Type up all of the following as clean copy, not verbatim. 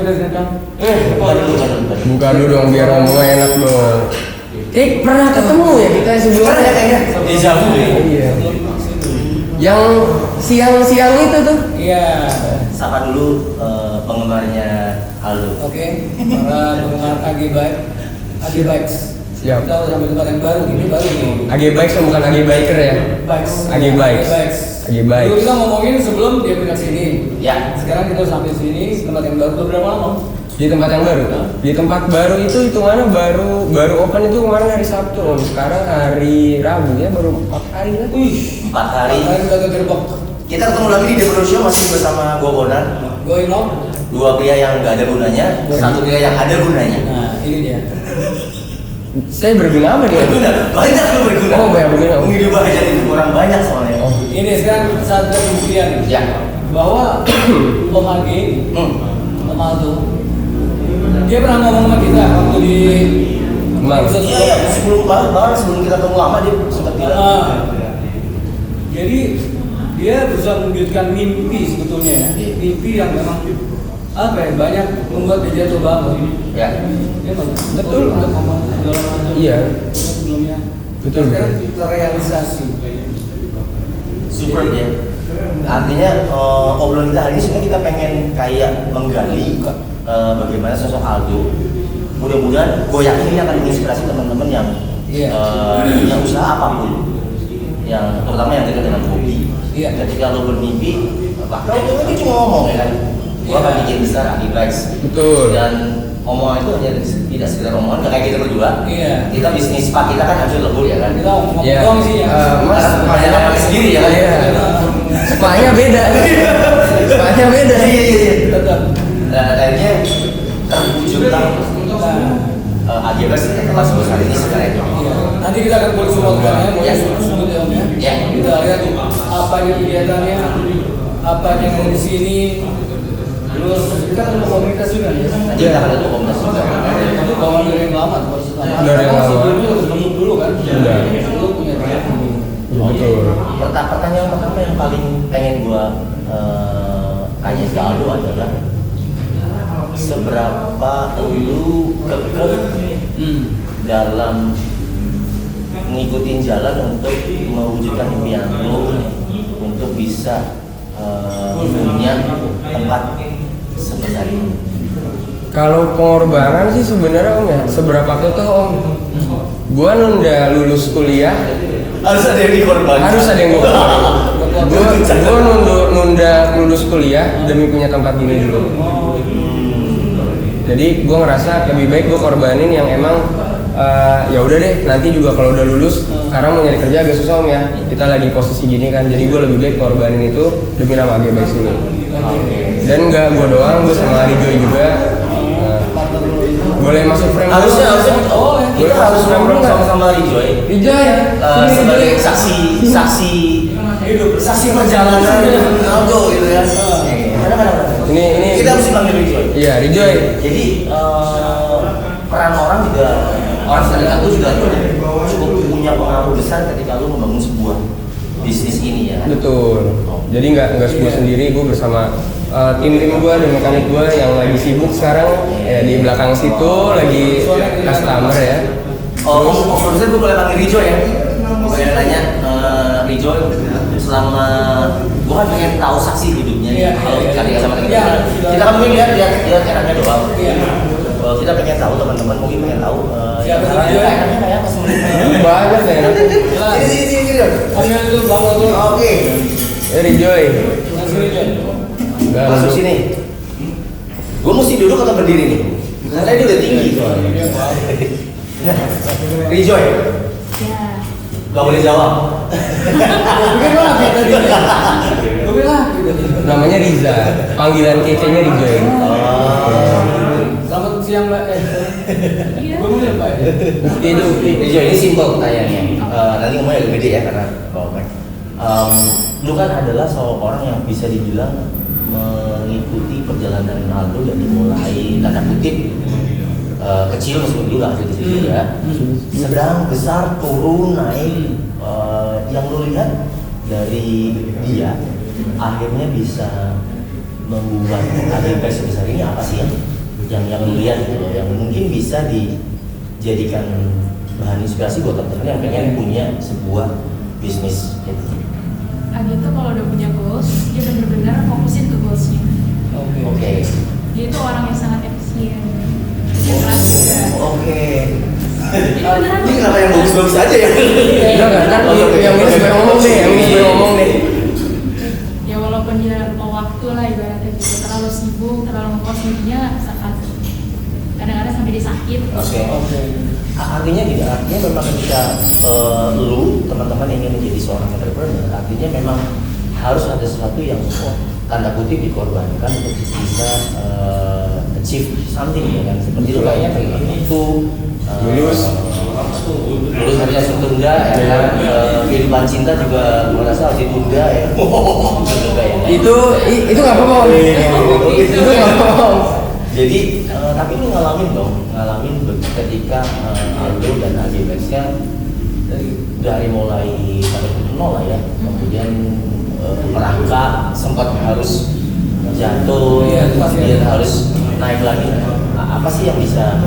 kan? Buka dulu dong biar ngomongnya enak dong. Pernah ketemu ya kita sebelumnya kayaknya. Deja vu ya. Iya. Yang siang-siang itu tuh. Iya. Sapa dulu penggemarnya Aldo. Oke. Para penggemar AG Bikes. Siap. Kita sampai tempat yang baru, ini baru nih. AG Bikes bukan AG Biker ya? Bikes. AG Bikes. AG Bikes. Dulu kita ngomongin sebelum dia pindah sini. Ya. Sekarang kita sampai sini tempat yang baru. Udah berapa lama? Di tempat yang baru. Di tempat baru itu hitungannya baru open itu kemarin hari Sabtu. Sekarang hari Rabu ya, baru 4 hari lah. 4 hari. Udah ke gerbek. Kita ketemu lagi di Developer Show masih bersama gua Bonar. Going on. Dua pria yang nggak ada gunanya, satu pria yang ada gunanya. Nah, ini dia. Saya berguna apa dia? Berguna, banyak lo berguna. Oh, banyak berguna. Menghidup orang banyak soalnya. Oh. Ini sekarang saat pembuktian Ya. bahwa Om AG, Om Aldo, dia pernah ngomong sama kita waktu di Kemang. Iya, sebelum kita ketemu lama dia sempat bilang. Jadi dia berusaha mewujudkan mimpi sebetulnya ya. Iya. Mimpi yang memang apa ya, banyak membuat dia jatuh bangun. Ya. Dia Betul. untuk ngomong segala macam. Iya. Sebelumnya. Betul. Sekarang terrealisasi. Super ya. Artinya obrolan kita hari ini sebenarnya kita pengen kayak menggali bagaimana sosok Aldo. Mudah-mudahan gue yakin ini akan menginspirasi teman-teman yang yang usaha apapun, yang terutama yang dekat dengan hobi. Iya. Ketika lo bermimpi, bahkan itu cuma ngomong ya kan. Gue akan bikin besar AG Bikes. Betul. Dan omongan itu hanya tidak sekedar omongan, nggak kayak kita berdua. Iya. Kita bisnis pak kita kan hancur lebur ya kan. Kita ngomong Iya. dong sih ya. Mas, Karena pakai sendiri ya kan. Iya. Spanya beda. Spanya beda. Iya. Tetap. Dan akhirnya terwujudlah AG Bikes kelas besar ini sekarang. Iya. Nanti kita akan buat semua tugasnya, mulai sebut ya Om ya. Ya. Kita lihat apa aja kegiatannya, apa yang ada di sini. Terus kita akan komunitas juga ya. Nanti kita akan ada komunitas juga. Itu kawan dari yang lama, Dari yang lama. Sebelumnya ketemu dulu kan. Sudah. Dulu punya dia. Betul. Pertanyaan pertama yang paling pengen gua tanya ke Aldo adalah seberapa lu kekeh dalam ngikutin jalan untuk mewujudkan impian lo untuk bisa punya tempat sebesar ini. Kalau pengorbanan sih sebenarnya Om ya, seberapa kekeh Om? Gua nunda lulus kuliah, Harus ada yang dikorbankan. harus ada yang gua nunda lulus kuliah demi punya tempat gini dulu. Jadi gua ngerasa lebih baik gua korbanin yang emang ya udah deh, nanti juga kalau udah lulus, sekarang mau nyari kerja agak susah Om ya. Kita lagi posisi gini kan, jadi gua lebih baik korbanin itu demi nama AG Bikes ini. Dan nggak gua doang, gua sama Rijoy juga. Boleh masuk frame dulu? Harusnya Oh, kita harus ngobrol sama Rijoy. Rijoy, Sebagai saksi hidup, saksi perjalanan Aldo gitu ya. Ini Kita harus panggil Rijoy. Iya, Rijoy. Jadi peran orang juga, orang terdekat itu juga cukup punya pengaruh besar ketika lu membangun sebuah bisnis ini ya. Betul. Jadi nggak sebuah sendiri, gue bersama tim gue dan mekanik gue yang lagi sibuk sekarang ya, di belakang situ lagi customer ya. Maksudnya gue boleh panggil Rijoy ya. Boleh nanya Rijoy selama gue kan pengen tahu saksi hidupnya nih. Kalau ketika sama teman-teman kita kan mungkin lihat enaknya doang. Kalau kita pengen tahu, teman-teman mungkin pengen tahu Siapa sih Rijoy? enaknya kayak apa sebenarnya. Banyak ya. Sini. Ambil itu bang tuh. Oke. Rijoy. Masih Rijoy. Masuk sini. Gue mesti duduk atau berdiri nih? Karena dia udah tinggi. Rijoy. Gak boleh jawab. Gue bilang Namanya Riza. Panggilan kece-nya Rijoy. selamat siang Mbak. Gue mau Mbak. Itu Rijoy ini simpel pertanyaannya. Nanti ngomongnya agak gede ya karena bawa mic. Lu kan adalah seorang yang bisa dibilang mengikuti perjalanan Aldo dari mulai tanda kutip kecil meskipun dulu lah gitu ya, sedang, besar, turun, naik. Yang lu lihat dari dia akhirnya bisa membuat AG Bikes sebesar ini apa sih yang yang lu lihat gitu loh, yang mungkin bisa dijadikan bahan inspirasi buat teman-teman yang pengen punya sebuah bisnis gitu. Agi itu kalau udah punya goals, dia benar-benar fokusin ke goalsnya. Oke. Dia itu orang yang sangat efisien, dia keras juga. Oke. Beneran. Ini kenapa yang bagus-bagus aja ya? Enggak kan, yang ini supaya ngomong deh, yang ini supaya ngomong deh. Ya walaupun dia lupa waktu lah ibaratnya gitu, terlalu sibuk, terlalu ngekos intinya saat kadang-kadang sampai dia sakit. Oke. Artinya gini, artinya memang ketika lu teman-teman ingin menjadi seorang entrepreneur, artinya memang harus ada sesuatu yang tanda kutip dikorbankan untuk bisa achieve something ya kan, seperti lu kayaknya pengen itu lulus hanya setunda ya kan, kehidupan cinta juga merasa harus ditunda ya. Itu nggak apa-apa. Itu nggak apa-apa. Jadi tapi lu ngalamin ketika Aldo dan AGBX-nya dari mulai nol lah ya, kemudian merangkak sempat harus jatuh, kemudian harus naik lagi. Apa sih yang bisa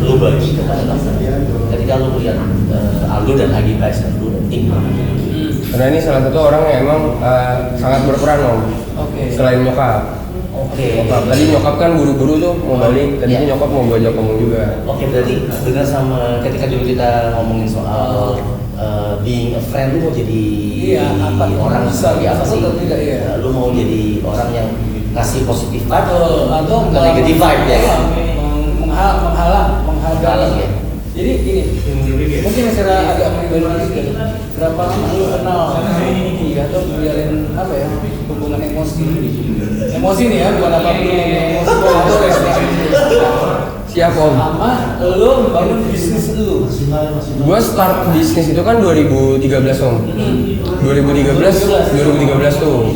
lu bagi kepada teman-teman ketika lu melihat Aldo dan AGBX dan lu dan tim? Karena ini salah satu orang yang emang sangat berperan om. Selain nyokap. Nyokap. Tadi nyokap kan buru-buru tuh mau balik. Tadi nyokap mau gue ajak ngomong juga. Berarti dengan sama ketika dulu kita ngomongin soal being a friend, lu mau jadi orang seperti apa sih? Lu mau jadi orang yang ngasih positif vibe atau negatif vibe ya kan? menghalang ya. Jadi gini, mungkin secara agak pribadi gitu. Berapa lama lu kenal atau biarin apa ya hubungan emosi nih ya, bukan apapun emosi atau respect. Siap om. Sama lu bangun bisnis lu. Gua start bisnis itu kan 2013 om. 2013 tuh.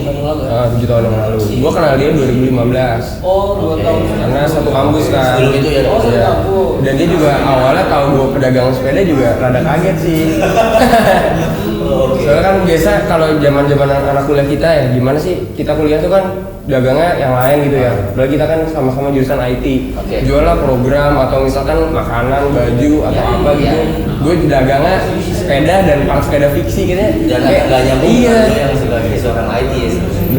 7 tahun yang lalu. Gua kenal dia 2015. Oh, 2 tahun. Karena satu kampus kan. Sebelum itu ya. Iya. Dan dia juga awalnya tahu gua pedagang sepeda juga rada kaget sih. Soalnya kan biasa kalau zaman-zaman anak kuliah kita ya, gimana sih kita kuliah tuh kan dagangnya yang lain gitu ya. Padahal kita kan sama-sama jurusan IT. Jual lah program atau misalkan makanan, baju atau apa gitu. Gue dagangnya sepeda dan part sepeda fiksi gitu ya. Dan nggak nyambung iya. Yang sebagai seorang IT ya.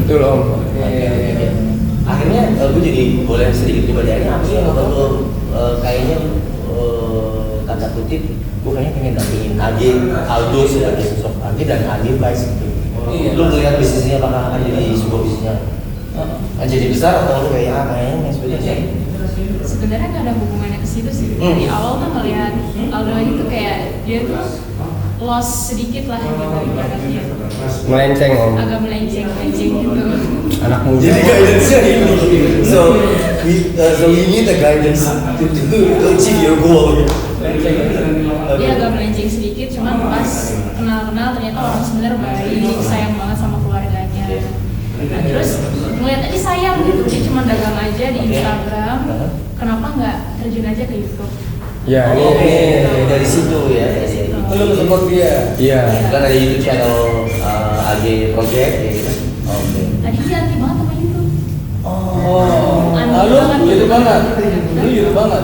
Betul om. Akhirnya gue jadi boleh sedikit pribadi aja, apa sih yang membuat lo kayaknya tanda kutip gue kayaknya pengen dampingin Aldo sebagai sosok AG dan AGBX gitu. Lu melihat bisnisnya apakah akan jadi sebuah bisnisnya jadi besar atau lu kayaknya sebenarnya? Sebenarnya nggak ada hubungannya ke situ sih. Dari awal tuh ngeliat Aldo itu kayak dia tuh loss sedikit lah gitu ibaratnya. Melenceng om. Agak melenceng gitu. Anak muda. Jadi guidance-nya ini. So we need a guidance to achieve your goal. Dia agak melenceng sedikit, cuman pas kenal-kenal ternyata orang sebenarnya baik, sayang banget sama keluarganya. Nah terus ngeliat aja sayang gitu, dia cuma dagang aja di Instagram, kenapa nggak terjun aja ke YouTube? Ya ini dari situ ya. Lu support dia. Iya. Kan ada YouTube channel AG Project ya gitu. Oke. Tadi dia anti banget sama YouTube. Lu gitu banget. Lu gitu banget.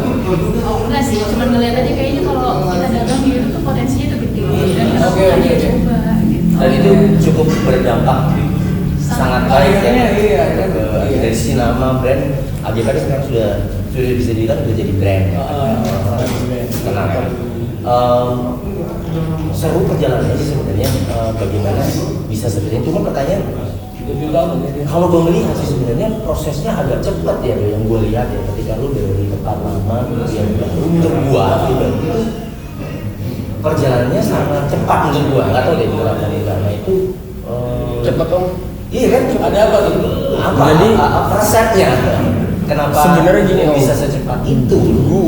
Oh enggak sih, cuma ngeliat aja kayaknya kalau kita dagang di YouTube tuh potensinya tuh gede dan kenapa Oke. dia coba gitu. Dan itu cukup berdampak sangat baik ya. Iya. Dari sisi nama brand AG kan sekarang sudah bisa dibilang sudah jadi brand ya. Kenapa? Seru perjalanannya sih sebenarnya, bagaimana bisa sebenarnya. Cuma pertanyaan, kalau gue melihat sih sebenarnya prosesnya agak cepat ya, yang gue lihat ya, ketika lu dari tempat lama kemudian baru berbuat itu perjalanannya sangat cepat menurut gue. Nggak tahu deh berapa nih karena itu Cepet om. iya kan? Ada apa tuh? Apa? Jadi resepnya? Kenapa sebenarnya gini om, bisa secepat itu?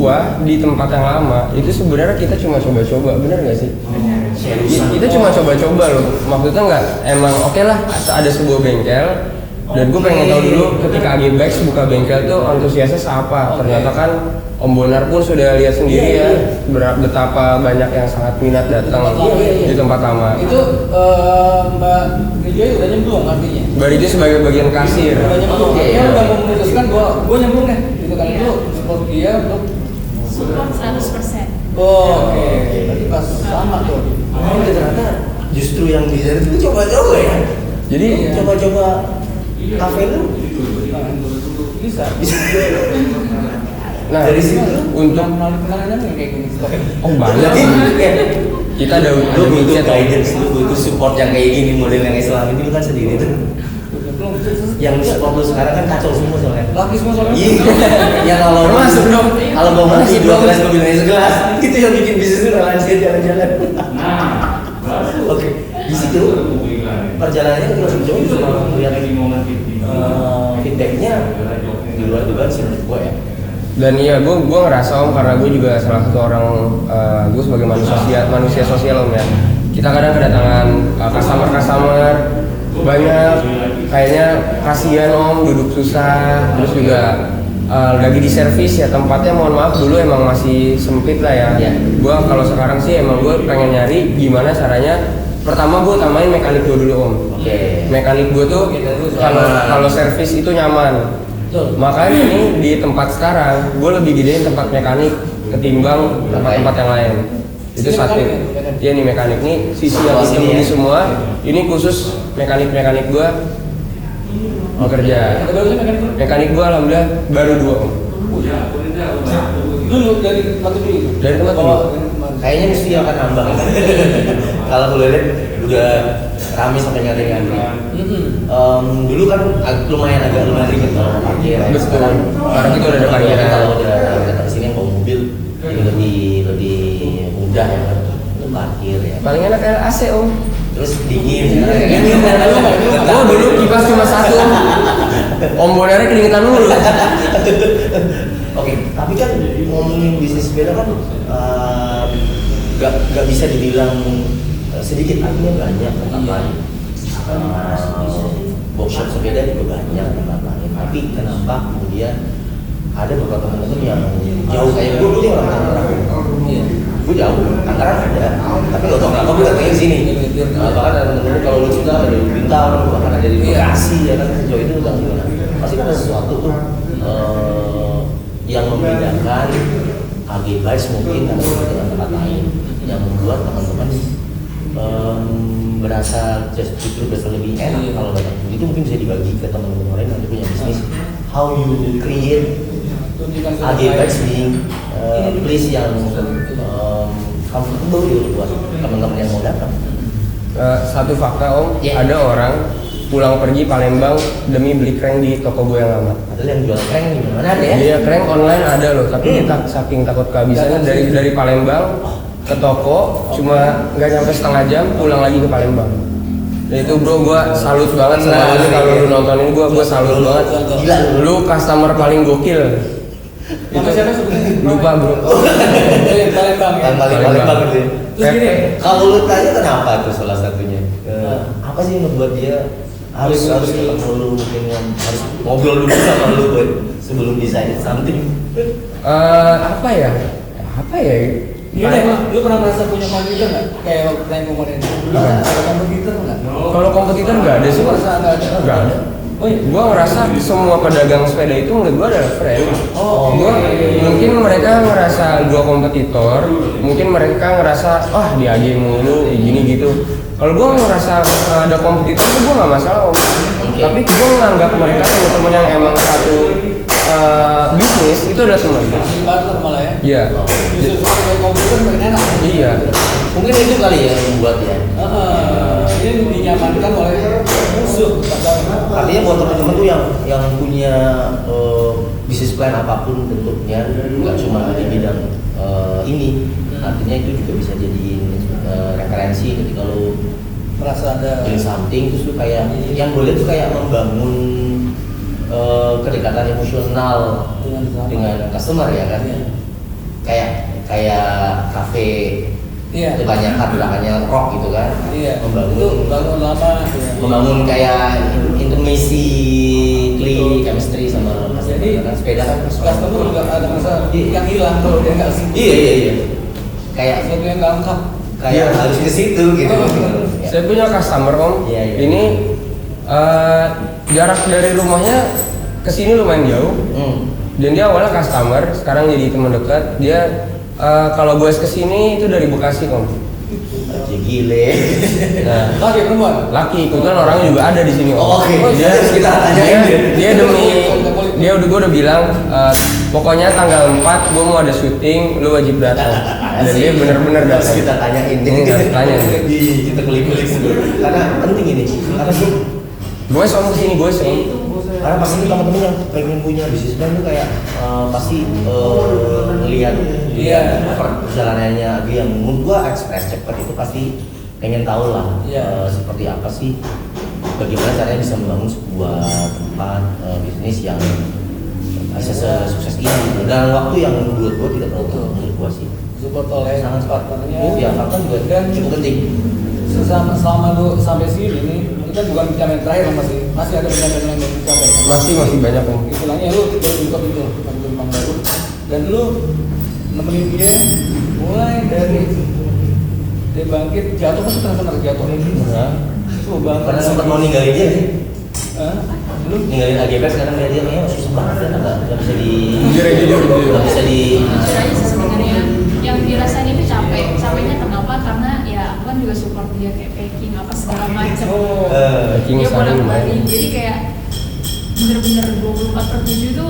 gua di tempat yang lama itu sebenarnya kita cuma coba-coba, bener nggak sih? Seriusan? Kita cuma coba-coba loh, maksudnya nggak emang oke lah ada sebuah bengkel Dan gue pengen tahu dulu ketika AG Bikes buka bengkel tuh antusiasnya apa. Ternyata kan Om Bonar pun sudah lihat sendiri ya betapa banyak yang sangat minat datang di tempat lama. Itu Mbak Rijaya udah nyemplung artinya. Mbak Rijaya sebagai bagian kasir. Udah nyemplung. Dia udah memutuskan gua nyemplung deh. Gitu kan itu support dia untuk Support 100%. oke. Berarti pas sama tuh. Oh, ternyata justru yang di sana itu coba-coba ya. Jadi Coba-coba kafe lu Bisa. nah dari situ untuk kenangan kayak gini. oh banyak sih. Kita ada lu butuh micet guidance, lu butuh support yang kayak gini, model yang Islam ini lu kan sendiri tuh. Yang support lu sekarang kan kacau semua soalnya. Laki semua soalnya. Iya, ya kalau Masuk dong. Kalau mau masih 2 gelas gue bilangnya segelas, itu yang bikin bisnis itu lancar jalan-jalan. Oke, di situ perjalanannya ketika sejauh itu cuma melihat feedbacknya di luar dugaan sih menurut gue ya. Dan iya gue ngerasa Om, karena gue juga salah satu orang gue sebagai manusia sosial Om ya. Kita kadang kedatangan customer banyak, kayaknya kasihan Om duduk susah, terus juga lagi di servis ya tempatnya, mohon maaf dulu emang masih sempit lah ya. Gue kalau sekarang sih emang gue pengen nyari gimana caranya. Pertama gue utamain mekanik gue dulu Om. Mekanik gue tuh kalau servis itu nyaman. Makanya nih di tempat sekarang gue lebih gedein tempat mekanik ketimbang tempat-tempat yang lain. Itu satu. Iya nih mekanik nih sisi yang hitam ini semua. Ini khusus mekanik gue bekerja. Mekanik gue alhamdulillah baru 2 Om. Dulu dari tempat dulu. Dari tempat dulu. Kayaknya mesti akan nambah. Kalau gue lihat udah rame sampai ngantri-ngantri. Dulu kan lumayan ribet kalau parkir. Betul. Sekarang itu udah ada parkiran. Kalau udah datang sini yang bawa mobil, jadi lebih mudah ya kan untuk parkir ya. Paling enak AC Om. Terus dingin. Oh dulu kipas cuma 1 Om. Om Bonarnya keringetan dulu. Oke, tapi kan ngomongin bisnis sepeda kan nggak bisa dibilang sedikit, artinya banyak tempat lain. Workshop sepeda juga banyak tempat lain. Tapi kenapa kemudian ada beberapa teman-teman yang jauh kayak gue dulu orang Tangerang. Gue jauh, Tangerang ada. Tapi nggak tahu kenapa gue datangin sini. Bahkan ada teman-teman kalau lu sudah ada di Bintaro, bahkan ada di Bekasi ya kan sejauh itu udah gimana? Pasti kan ada sesuatu tuh yang membedakan AG Bikes mungkin atau dengan tempat lain yang membuat teman-teman berasa justru berasa lebih enak kalau banyak. Itu mungkin bisa dibagi ke teman-teman lain yang punya bisnis. How you create AG Bikes being place yang comfortable gitu buat teman-teman yang mau datang. Satu fakta Om, ada orang pulang pergi Palembang demi beli crank di toko gue yang lama. Ada yang jual crank di mana ada ya? Iya crank online ada loh, tapi kita saking takut kehabisannya dari Palembang ke toko cuma nggak nyampe setengah jam pulang lagi ke Palembang. Dan itu bro gue salut banget sama lu, kalau lu nonton ini gue salut banget. Gila Lu customer paling gokil. Itu siapa sebenarnya? Lupa bro. Palembang ya. Palembang gitu. Terus gini, Kalau lu tanya kenapa itu salah satunya? Apa sih yang membuat dia harus ketemu lu, mungkin harus ngobrol dulu sama lu buat sebelum desain something? Apa ya? Iya deh, lu pernah merasa punya komputer nggak? Kayak waktu tanya kemarin, ada komputer nggak? Kalau kompetitor nggak ada sih, Merasa nggak ada? nggak ada. Oh iya. Gua ngerasa semua pedagang sepeda itu menurut gua adalah friend. Mungkin mereka ngerasa gua kompetitor, mungkin mereka ngerasa di AG mulu gini gitu. Kalau gua ngerasa ada kompetitor itu gua nggak masalah Om. Tapi gua menganggap mereka teman-teman yang emang satu bisnis itu adalah teman. Partner malah ya? Iya. Justru pakai komputer makin enak. Iya. Mungkin itu kali ya yang membuat ya. Ini dinyamankan oleh musuh. Artinya buat teman-teman tuh yang punya bisnis plan apapun bentuknya, nggak cuma di bidang ini, artinya itu juga bisa jadi referensi ketika lo Merasa ada doing something, terus tuh kayak yang boleh tuh kayak membangun kedekatan emosional dengan customer ya kan. Kayak kafe. Iya. Kebanyakan belakangnya rock gitu kan. Iya. Membangun Itu bangun lama. membangun kayak intermisi chemistry sama Jadi sepeda kan customer juga ada masa yang hilang kalau dia nggak sih. iya kayak Sesuatu yang nggak lengkap. kayak harus ke situ gitu. Saya punya customer om. Iya. Ini jarak dari rumahnya ke sini lumayan jauh. Dan dia awalnya customer, sekarang jadi teman dekat. Dia kalau gue ke sini itu dari Bekasi om. Aja gile. Nah, Laki perempuan. laki, kebetulan orangnya juga ada di sini om. Oh, oke. Dia Kita tanyain dia demi gue udah bilang pokoknya tanggal 4 gue mau ada syuting, lu wajib datang. Dan dia bener-bener harus datang. kita tanyain. Harus tanya. Kita kulik-kulik dulu. Karena penting ini. Karena sih Gue om kesini, gue om. karena pasti teman-teman yang pengen punya bisnis plan tuh kayak pasti melihat perjalanannya dia yang menurut gua ekspres cepet itu pasti pengen tahu lah seperti apa sih bagaimana caranya bisa membangun sebuah tempat bisnis yang bisa sukses ini dalam waktu yang menurut gua tidak terlalu menurut gua sih Support oleh sangat partnernya. ya partner juga Dan cukup penting. selama lu sampai sini nih, ini kan bukan pencapaian terakhir masih ada pencapaian yang belum dicapai. Masih banyak om. Istilahnya lu baru buka pintu Bang baru, dan lu nemenin dia mulai dari dia bangkit jatuh kan benar-benar jatuh. Tuh bang. Karena sempat mau ninggalin dia sih. Lu Ninggalin AGP sekarang dia kayaknya susah banget ya nggak bisa di Jujur. nggak bisa di Jujur aja sih sebenarnya yang dirasain itu capeknya kenapa karena ya aku kan juga support dia kayak packing apa segala macam Packing dia saling bolak-balik lumayan. jadi kayak bener-bener 24/7 itu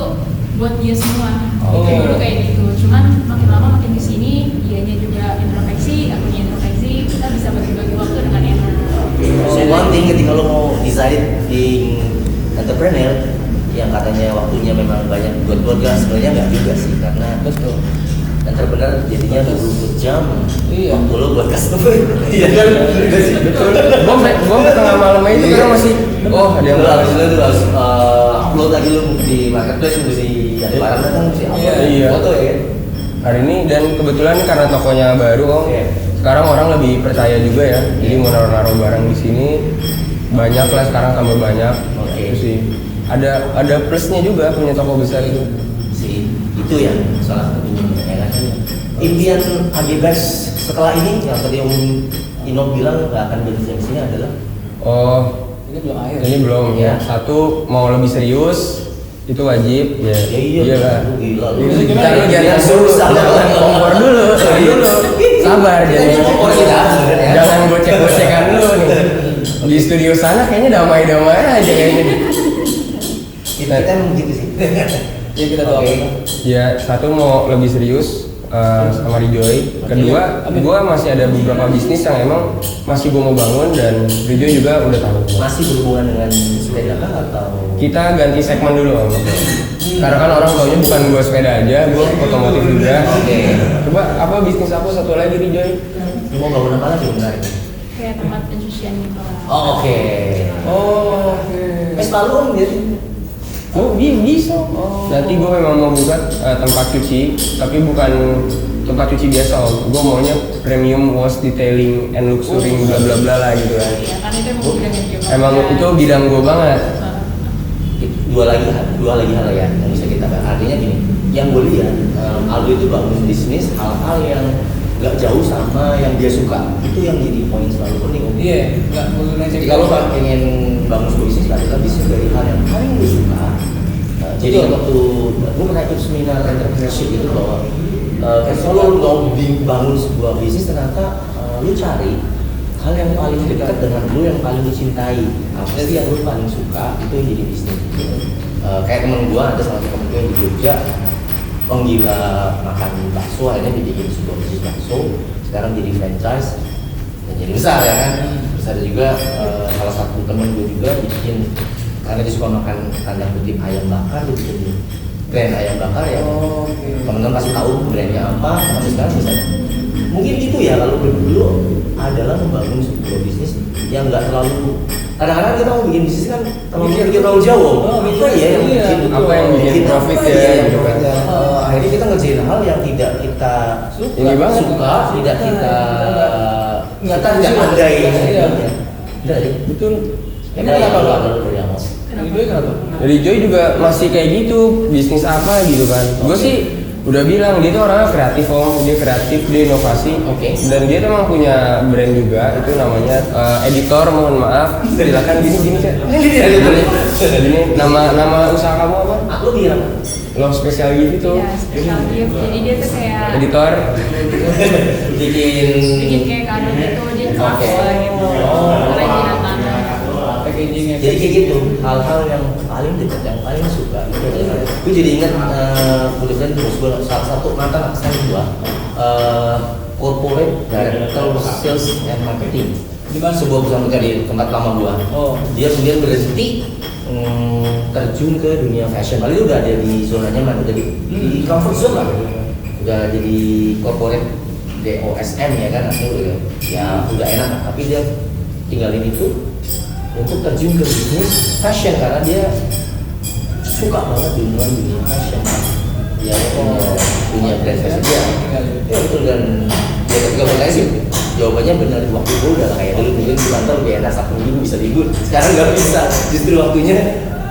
buat dia semua. Oke. Dulu kayak gitu cuman makin lama makin kesini dianya juga introspeksi akunya introspeksi kita bisa bagi-bagi waktu dengan enak. So one thing ketika lo mau decide being entrepreneur yang katanya waktunya memang banyak buat keluarga sebenarnya nggak juga sih karena betul. entrepreneur jadinya 24 jam Iya. waktu lo buat customer iya kan Betul. Gue tengah malam itu kan masih ada yang lo harus upload lagi lo di marketplace mesti ada barang kan mesti upload Iya. foto ya kan hari ini dan kebetulan karena tokonya baru om. Iya. Sekarang orang lebih percaya juga ya. Jadi mau naruh barang di sini banyak lah sekarang tambah banyak. Oke. Itu sih. Ada plusnya juga punya toko besar itu. sih itu yang salah satunya ya kan impian AGBEX setelah ini yang tadi Om Ino bilang nggak akan jadi di sini adalah Oh, Ini belum akhir. ini belum Ya. ya. Satu mau lebih serius itu wajib ya. Ya iya, lah. gila lu. Ini kita Gimana? jangan Susah. kompor dulu, sabar Ini kompor kita sebenarnya. jangan gocek-gocekan dulu nih. Di studio sana kayaknya damai-damai aja kayaknya. Kita emang begitu sih. Ya kita Oke. doakan. Ya satu mau lebih serius sama Rijoy. Kedua, Amin. gua masih ada beberapa bisnis yang emang masih gua mau bangun dan Rijoy juga udah tahu. Masih berhubungan dengan sepeda kah atau Kita ganti segmen dulu om. Karena kan orang taunya bukan gua sepeda aja, gua otomotif juga. Oke. Coba apa bisnis apa satu lagi Rijoy? Lu mau bangun apa lagi menarik? Kayak tempat pencucian gitu lah. Oh, oke. Oh, oke. Lalu Om jadi Oh, bisa. Nanti gue memang mau buka tempat cuci, tapi bukan tempat cuci biasa om. Gue maunya premium wash detailing and luxury bla bla bla lah gitu kan. Iya, kan itu emang bidang yang dia Emang mau. itu bidang gue banget. dua lagi hal ya yang bisa kita bahas. Artinya gini, yang gue lihat Aldo itu bangun bisnis hal-hal yang nggak jauh sama yang dia suka. Itu yang jadi poin selalu penting. Om. Iya, nggak perlu nanya. Jadi kalau pengen bangun sebuah bisnis adalah bisnis dari hal yang paling lu suka. Jadi Betul. waktu gue pernah ikut seminar entrepreneurship itu bahwa kalau lu mau bangun sebuah bisnis ternyata lu cari hal yang paling dekat dengan lu yang paling lu cintai. Apa sih yang lu paling suka itu yang jadi bisnis. Kayak temen gue ada salah satu temen gue yang di Jogja penggila makan bakso akhirnya dia bikin sebuah bisnis bakso sekarang jadi franchise dan jadi besar ya kan. Terus ada juga salah satu temen gue juga bikin karena dia suka makan tanda kutip ayam bakar dia bikin brand ayam bakar ya. Oke. Teman-teman pasti tahu brandnya apa tapi sekarang bisa mungkin itu ya kalau dulu adalah membangun sebuah bisnis yang nggak terlalu kadang-kadang kita mau bikin bisnis kan terlalu jauh. Itu ya yang Iya, bikin apa yang bikin kita profit apa ya, yang gitu kan. profitnya. Akhirnya kita ngerjain hal yang tidak kita Ini banget. suka, tidak kita Nggak kita tahu tidak sih. pandai. Iya. Tidak, Betul. Ini kenapa Bang? dari awal. Ridho kenapa? Dari Joy juga masih kayak gitu, bisnis apa gitu kan. Gue sih udah bilang dia tuh orangnya kreatif om, dia kreatif, dia inovasi. Oke. Dan dia tuh emang punya brand juga, itu namanya editor, mohon maaf. Silakan gini Cak. Ini nama usaha kamu apa? Aku bilang Lo spesial gift itu. Ya, special gift. Jadi dia tuh kayak Editor. bikin kayak kado gitu, dia craft Oke. lah gitu. Kerajinan tangan. Packagingnya. jadi kayak gitu, hal-hal yang paling dekat, yang paling suka. Gue jadi ingat kebetulan bos gue salah satu mantan asisten gue, corporate director sales and marketing. Di mana? Sebuah perusahaan kerja di tempat lama gue. Oh. Dia kemudian berhenti terjun ke dunia fashion. Lalu dia udah ada di zona nyaman, udah di comfort zone lah. Udah jadi corporate DOSM ya kan, artinya udah enak. Tapi dia tinggalin itu untuk terjun ke bisnis fashion karena dia suka banget dunia fashion. Dia punya brand fashion dia. Ya betul, dan dia ketika bertanya sih jawabannya benar, di waktu itu udah kayak dulu mungkin di kantor lebih enak, Sabtu Minggu bisa libur. Sekarang nggak bisa, justru waktunya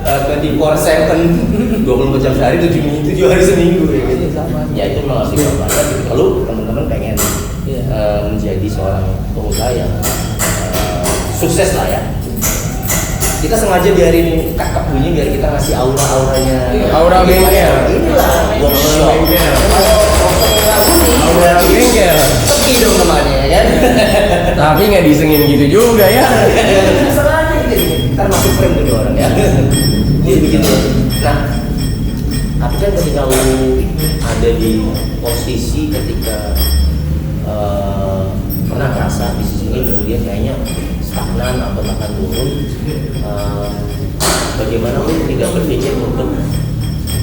24/7 24 jam sehari 7 hari seminggu ya gitu. Sama. Ya itu memang harus dikorbankan gitu. Kalau teman-teman pengen menjadi seorang pengusaha yang sukses lah ya, kita sengaja biarin kakak bunyi biar kita ngasih auranya. Aura bengkel. Inilah workshop. Bengkel. Aura bengkel. Sepi dong namanya ya kan. Tapi nggak disengin gitu juga ya. Sengaja gitu. Ntar masuk frame tuh orang ya. Jadi begitu. Nah, tapi kan ketika lu ada di posisi ketika pernah ngerasa bisnis ini kemudian kayaknya stagnan atau bahkan turun, bagaimana lu tidak berpikir untuk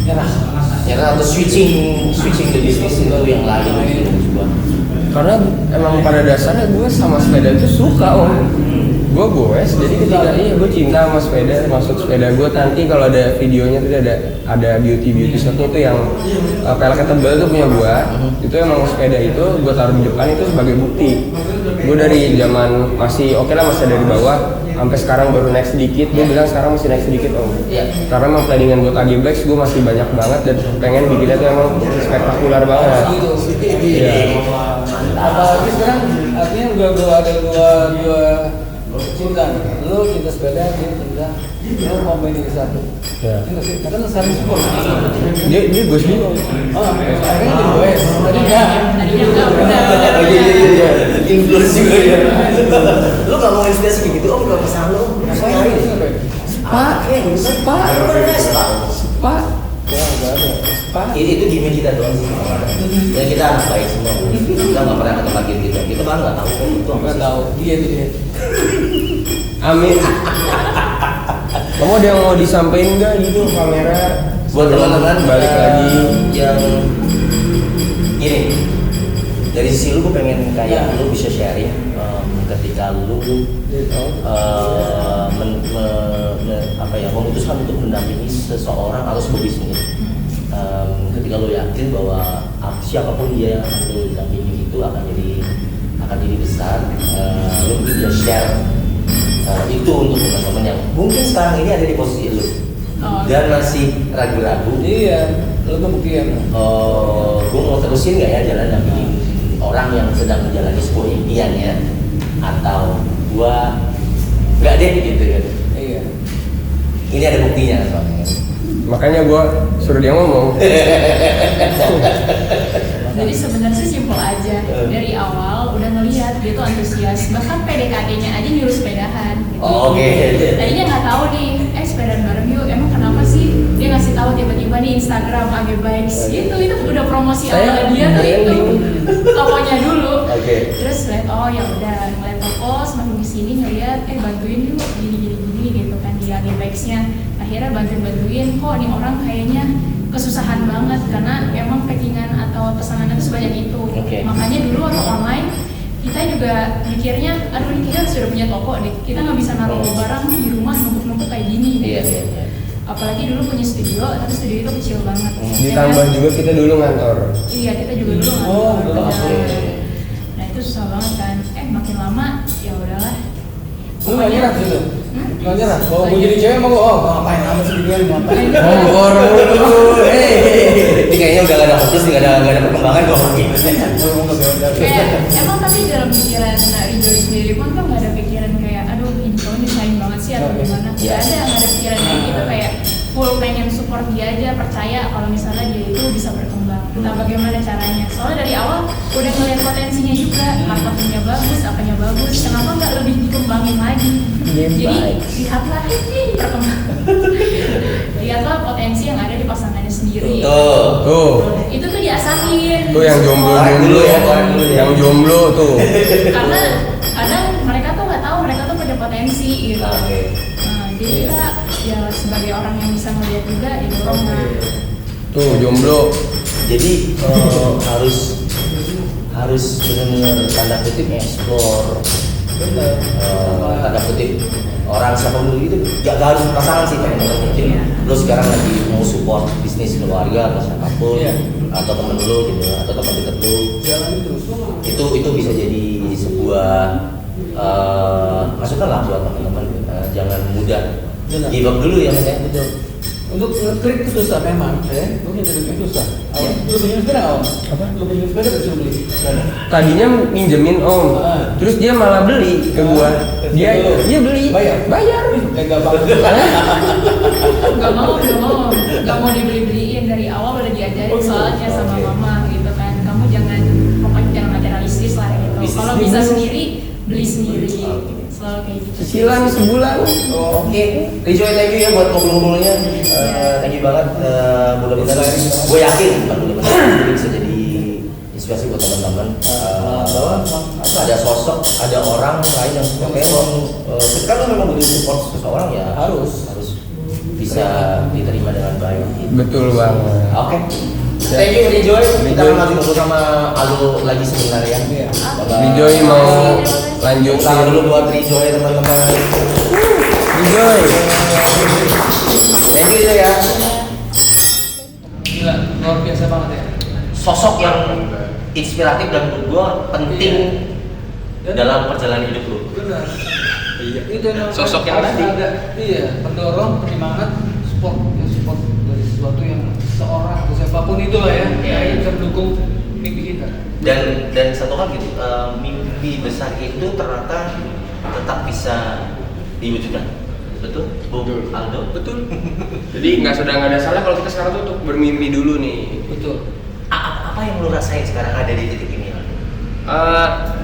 nyerah atau switching ke bisnis itu yang lain gitu coba? Karena emang pada dasarnya gue sama sepeda itu suka om. Gue goes, jadi ketika gue cinta sama sepeda, masuk sepeda gue nanti kalau ada videonya tuh ada beauty shotnya itu yang peleknya tebal tuh punya gue. Itu emang sepeda itu gue taruh di depan itu sebagai bukti. Gue dari zaman masih oke lah, masih dari bawah sampai sekarang baru naik sedikit. Gue bilang sekarang masih naik sedikit om. Karena emang planningan buat AG Blacks gue masih banyak banget dan pengen bikinnya tuh emang spektakular banget. Iya. Apalagi sekarang artinya dua cinta nih. Lu cinta sepeda, dia cinta, lu mau main di satu. Ya. Cinta sih, karena satu sport. Dia gue sih om. Oh, akhirnya jadi goes. Tadinya Tadinya enggak, benar. Iya. Influence juga ya. Lu nggak mau inspirasi kayak gitu, om nggak bisa lu. ngapain? Pak, Pak. Ya, enggak ada. Pak. Itu gimmick kita doang sih. Dan kita anak baik semua. Kita nggak pernah ketemu lagi gitu. Kita bahkan nggak tahu kok itu apa Enggak sih. tahu. Dia itu dia. Amin. Kamu ada yang mau disampaikan nggak gitu kamera? Buat teman-teman balik lagi. yang gini, dari sisi lu gue pengen kayak lu bisa sharing ketika lu memutuskan untuk mendampingi seseorang atau sebuah bisnis. Ketika lu yakin bahwa siapapun dia yang akan lu dampingi itu akan jadi besar, lu mungkin bisa share itu untuk teman-teman yang mungkin sekarang ini ada di posisi lu dan masih ragu-ragu. Iya, lu kebuktian. Gue mau terusin nggak ya jalan dampingin orang yang sedang menjalani sebuah impian ya, atau gue nggak deh gitu kan. Iya. Ini ada buktinya soalnya. Makanya gue suruh dia ngomong. Jadi sebenarnya sih simpel aja. Dari awal udah ngelihat dia tuh antusias, bahkan PDKT-nya aja nyuruh sepedahan. Gitu. Oh, oke. Tadinya nggak tahu nih, sepedaan bareng yuk. Emang kenapa sih? Dia ngasih tahu tiba-tiba di Instagram AG Bikes. Itu udah promosi awal dia tuh itu. Tokonya dulu. Oke. Terus lihat ya udah ngeliat toko, semakin kesini ngeliat bantuin yuk gini gitu kan di AG Bikes-nya. Akhirnya bantuin kok nih orang kayaknya kesusahan banget karena emang packingan atau pesanannya tuh sebanyak itu. Makanya dulu waktu online kita juga mikirnya, aduh ini kita sudah punya toko nih, kita nggak bisa naruh barang di rumah numpuk-numpuk kayak gini. Iya. Apalagi dulu punya studio, tapi studio itu kecil banget. Ditambah juga kita dulu ngantor. Iya, kita juga dulu ngantor. Oh, dulu. Nah itu susah banget kan. Makin lama ya udahlah. Lu nggak nyerah gitu? Nggak nyerah. Kalau gue jadi cewek emang gue ngapain amat sendirian ngapain? Kompor mulu. Ini kayaknya udah gak ada fokus, gak ada perkembangan kok. Kayak emang tapi dalam pikiran Ridho sendiri pun tuh nggak ada pikiran kayak aduh ini cowok nyusahin banget sih atau gimana. Nggak ada pikiran kayak gitu, kayak full pengen support dia aja, percaya kalau misalnya dia itu bisa berkembang. Nah bagaimana caranya? Soalnya dari awal udah ngeliat potensinya juga, marketingnya bagus, apanya bagus, kenapa nggak lebih dikembangin lagi? Jadi lihatlah perkembangan, lihatlah potensi yang ada di pasangannya sendiri. Tuh. Itu tuh diasahin. Tuh yang jomblo dulu ya, yang jomblo tuh. Karena kadang mereka tuh nggak tahu mereka tuh punya potensi gitu. Nah, jadi kita ya sebagai orang yang bisa melihat juga didorong lah. Tuh jomblo. Jadi harus benar-benar tanda kutip explore. Tanda kutip orang siapa dulu itu gak harus pasangan sih teman-teman, mungkin lo sekarang lagi mau support bisnis keluarga atau siapapun atau temen lo gitu atau teman dekat lo, itu bisa jadi sebuah masukan lah buat teman-teman. Jangan mudah give up dulu ya mas ya. Betul. Untuk klik itu susah memang, ya. Mungkin itu susah. Lu punya sepeda om? Apa? Lu punya sepeda bisa beli? Tadinya minjemin om, terus dia malah beli ke gua. Dia beli. Bayar. Gak banget. Gak mau dibeli-beliin dari awal udah diajarin soalnya sama mama gitu kan. Kamu pokoknya jangan materialistis lah gitu. Kalau bisa sendiri, beli sendiri. Selalu kayak gitu. Cicilan sebulan. Oke. Ridho, thank you ya buat ngobrol-ngobrolnya. Thank you banget. Mudah-mudahan gue yakin ini bisa jadi inspirasi buat teman-teman. Ada sosok, ada orang lain yang kayak ketika lo memang butuh support seseorang ya harus bisa diterima dengan baik. Betul banget. Oke. Thank you Ridho. Kita masih ngobrol sama Aldo lagi sebentar ya. Ridho mau lanjut Selamat dulu buat Ridho ya teman-teman. Ridho. Thank you Ridho ya. Gila, luar biasa banget ya. Sosok yang inspiratif dan menurut gue penting dalam perjalanan hidup lo. Benar. Iya. Itu Sosok yang harus tadi. ada. Iya, pendorong, penyemangat, support dari sesuatu yang seorang atau siapapun itu lah ya. Yang bisa mendukung mimpi kita. Dan satu hal gitu, mimpi besar itu ternyata tetap bisa diwujudkan. Betul, Bu Aldo? Betul. Jadi nggak ada salah kalau kita sekarang tuh untuk bermimpi dulu nih. Betul. Apa yang lo rasain sekarang ada di titik ini?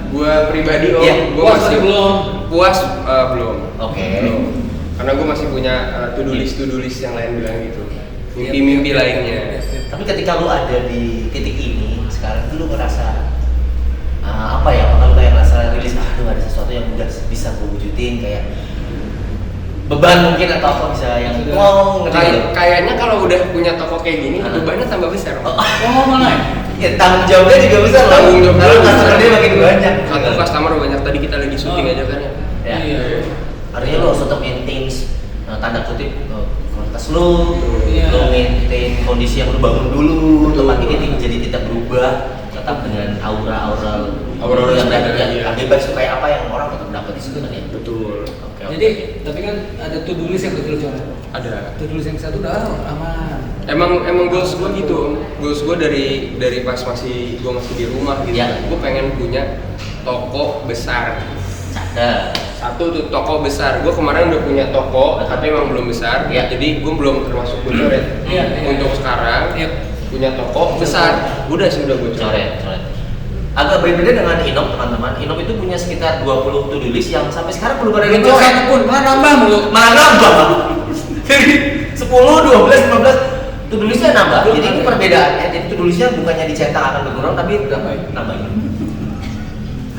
Gua pribadi gua puas masih belum? Puas belum. Oke. Belum. Karena gua masih punya to-do list yang lain bilang gitu. Mimpi-mimpi lainnya. Tapi ketika lo ada di titik ini sekarang tuh lo ngerasa apa ya? Apakah lo kayak ngerasa rilis ada sesuatu yang udah bisa gue wujudin kayak beban mungkin atau apa bisa yang Kayaknya kalau udah punya toko kayak gini bebannya tambah besar. Mana? Ya tanggung jawabnya juga besar. Tanggung jawab karena customer-nya makin banyak. Satu customer banyak, tadi kita lagi syuting aja kan ya. Ya. Artinya lo harus tetap maintain tanda kutip kualitas lo maintain kondisi yang lo bangun dulu, tempat ini jadi tidak berubah, tetap dengan aura yang bebas itu kayak apa yang orang tetap dapat di situ kan ya. Betul. Jadi, tapi kan ada to-do list yang betul coret. Ada. To-do list yang satu udah aman. Emang goals gue gitu. Goals gue dari pas gue masih di rumah gitu. Ya. Gue pengen punya toko besar. Satu tuh toko besar. Gue kemarin udah punya toko, tapi emang belum besar. Ya. Jadi gue belum termasuk coret. Untuk sekarang punya toko besar. Udah sih udah gue coret. Agak berbeda dengan Inop teman-teman. Inop itu punya sekitar 20 to-do list yang sampai sekarang belum ada yang Belum coret. satu pun, malah nambah. Jadi 10, 12, 15 to-do listnya nambah. Jadi ini perbedaannya. Jadi to-do listnya bukannya dicetak akan berkurang, tapi nambah.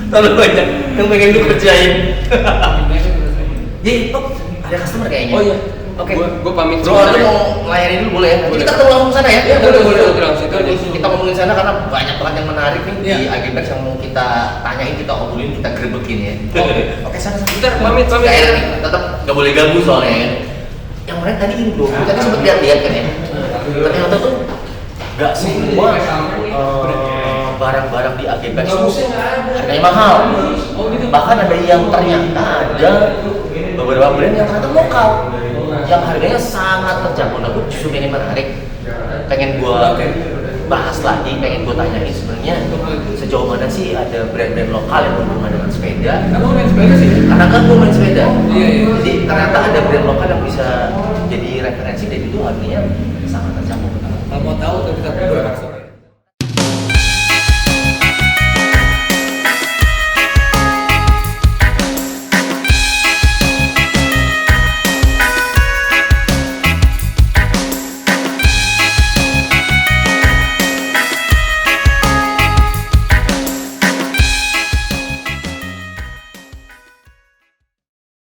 Terlalu banyak yang pengen lu kerjain. Jadi ada customer kayaknya. Oh iya. Oke. Gue pamit Bro, lu mau ngelayanin dulu boleh ya? Boleh. Kita ketemu langsung sana ya? Ya, boleh. Langsung situ aja. Kita ngomongin sana karena banyak banget yang menarik nih di Iya. Agebex yang mau kita tanyain, kita obrolin, kita grebekin ya. Oke, sana. Bentar, pamit. Gak enak nih, tetap gak boleh ganggu soalnya ya. Yang menarik tadi ini bro, tadi sempet lihat kan ya. Ternyata tuh gak semua barang-barang di Agebex itu harganya mahal. Bahkan ada yang ternyata ada beberapa brand yang ternyata lokal, yang harganya sangat terjangkau. Nah, gue justru pengen menarik, pengen gue bahas lagi, pengen gue tanyain sebenarnya sejauh mana sih ada brand-brand lokal yang berhubungan dengan sepeda. Kamu main sepeda sih? Karena kan gue main sepeda, Iya. jadi ternyata ada brand lokal yang bisa jadi referensi dan itu harganya sangat terjangkau. Kalau mau tahu kita berdua